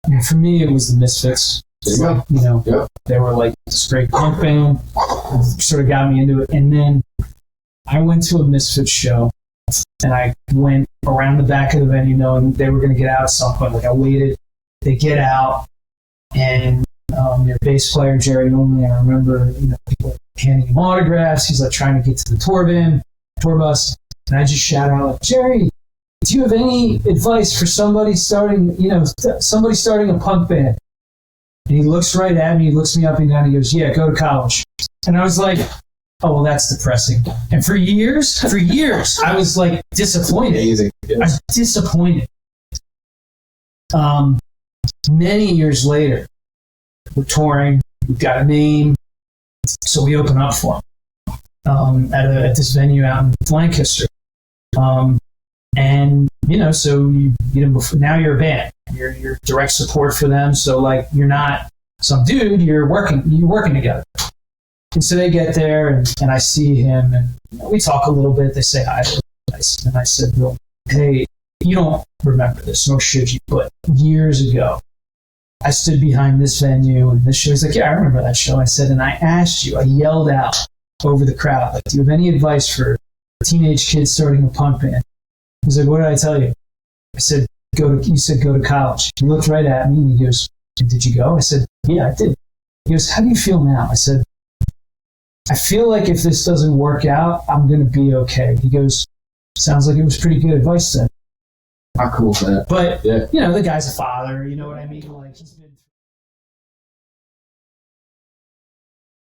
And for me, it was the Misfits. They were like this great punk band. Sort of got me into it. And then I went to a Misfits show, and I went around the back of the venue knowing they were going to get out at some point. Like, I waited. They get out, and their bass player, Jerry Only, I remember, people handing him autographs. He's like trying to get to the tour bus. And I just shout out, like, Jerry, do you have any advice for somebody starting a punk band? And he looks right at me, he looks me up and down, he goes, yeah, go to college. And I was like, oh, well, that's depressing. And for years, I was like disappointed. Amazing. I was disappointed. Many years later, we're touring, we've got a name, so we open up for him at this venue out in Lancaster. And so now you're a band. You're direct support for them. So like, you're not some dude. You're working together. And so they get there, and I see him, and we talk a little bit. They say hi, and I said, "Well, hey, you don't remember this, nor should you, but years ago, I stood behind this venue and this show." He's like, "Yeah, I remember that show." I said, "And I asked you. I yelled out over the crowd, like, do you have any advice for teenage kids starting a punk band?" He's like, "What did I tell you?" I said, you said go to college. He looked right at me and he goes, "Did you go?" I said, "Yeah, I did." He goes, "How do you feel now?" I said, "I feel like if this doesn't work out, I'm going to be okay." He goes, "Sounds like it was pretty good advice then." How cool is that? But, the guy's a father, you know what I mean? Like, he's been